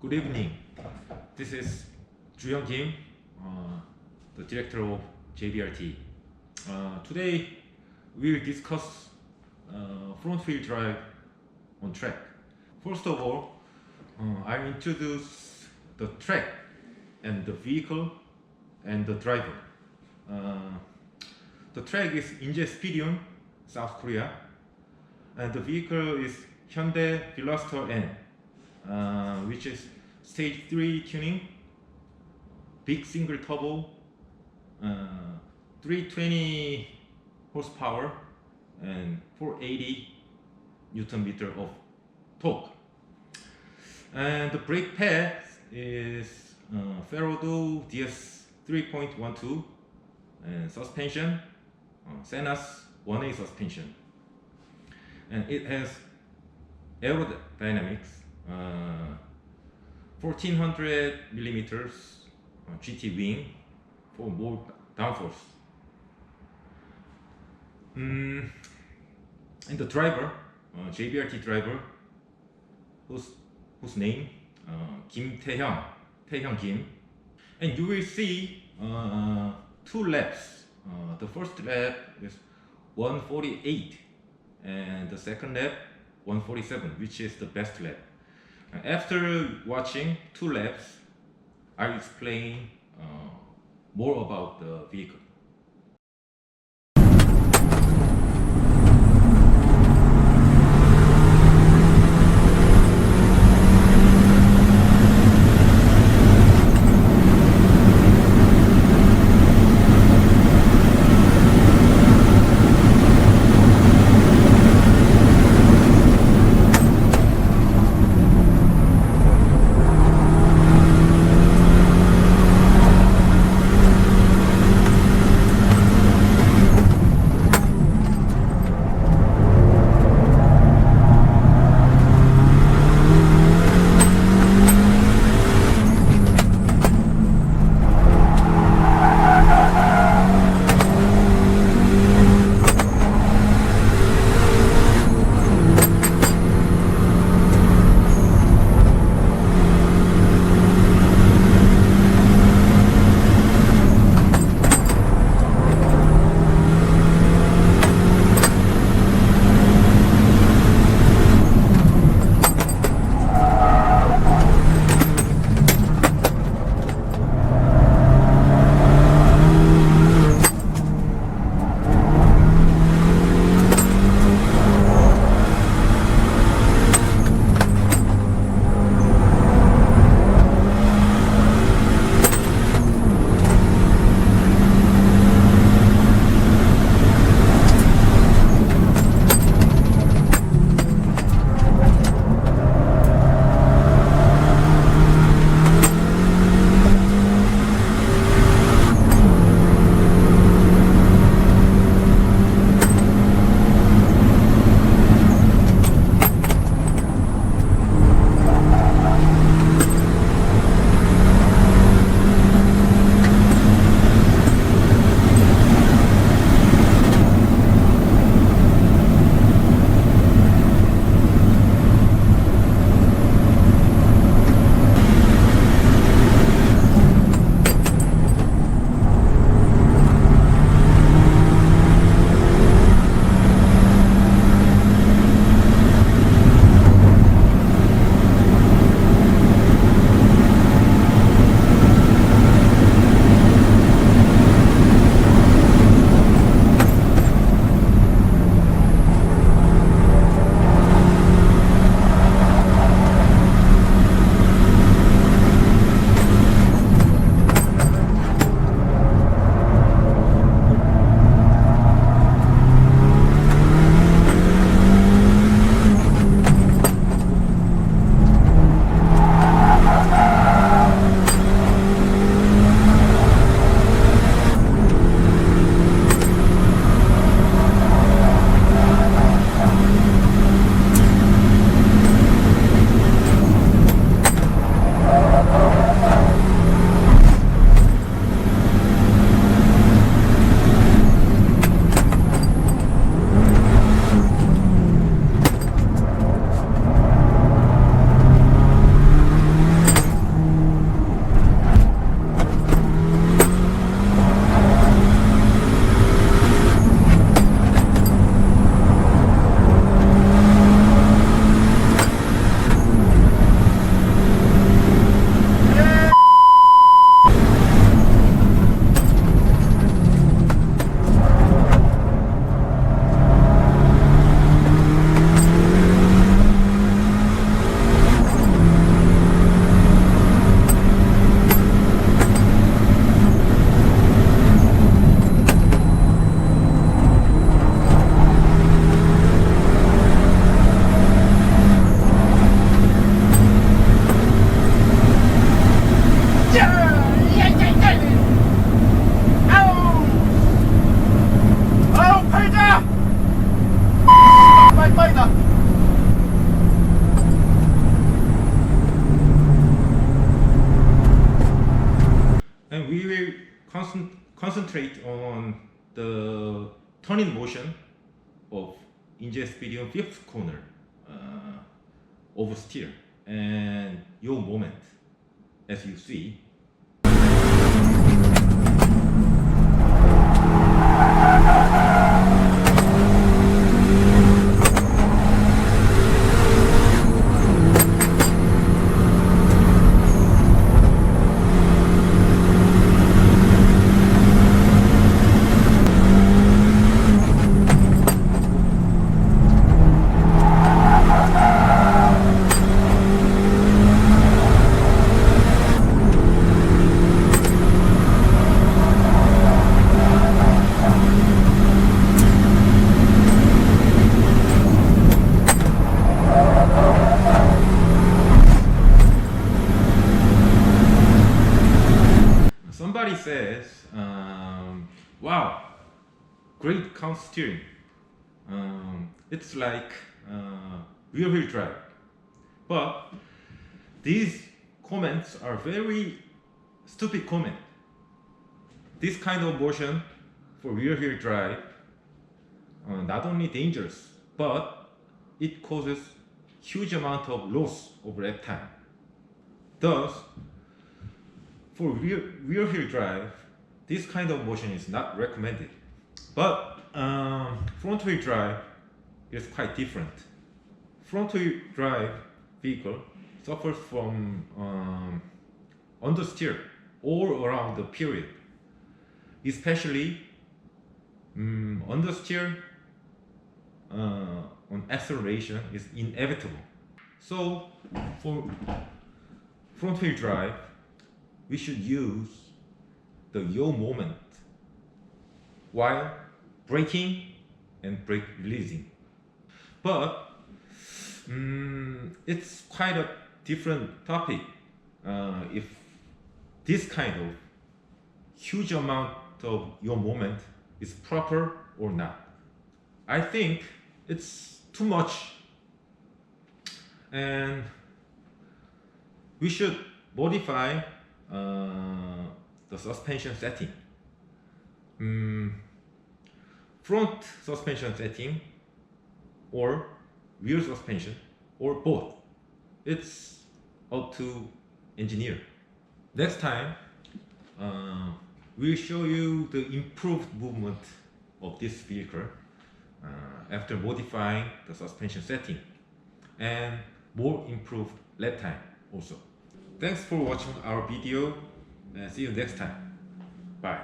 Good evening. This is Hyung, the director of JBRT. Today we will discuss front wheel drive on track. First of all, I'll introduce the track and the vehicle and the driver. The track is INJE SPEEDIUM, South Korea, and the vehicle is Hyundai Veloster N, which is stage 3 tuning, big single turbo, 320 horsepower and 480 Newton meter of torque. And the brake pad is Ferodo DS 3.12, and suspension SENAS 1A suspension, and it has aerodynamics 1400 millimeters GT wing for more downforce. And the driver, JBRT driver, whose name Taehyung Kim, and you will see 2 laps. The first lap is 148, and the second lap 147, which is the best lap. After watching 2 laps, I'll explain more about the vehicle. concentrate on the turning motion of INJE SPEEDIUM fifth corner oversteer and yaw moment, as you see. Somebody says, wow, great counter steering. It's like rear wheel drive. But these comments are very stupid comment. This kind of motion for rear wheel drive not only dangerous, but it causes huge amount of loss of lap time. Thus, for rear wheel drive, this kind of motion is not recommended. But front wheel drive is quite different. Front wheel drive vehicle suffers from understeer all around the period. Especially understeer on acceleration is inevitable. So for front wheel drive, we should use the yaw moment while braking and brake releasing. But it's quite a different topic if this kind of huge amount of yaw moment is proper or not. I think it's too much, and we should modify the suspension setting. Front suspension setting or rear suspension or both. It's up to engineer. Next time we'll show you the improved movement of this vehicle after modifying the suspension setting and more improved lap time also. Thanks for watching our video and see you next time. Bye.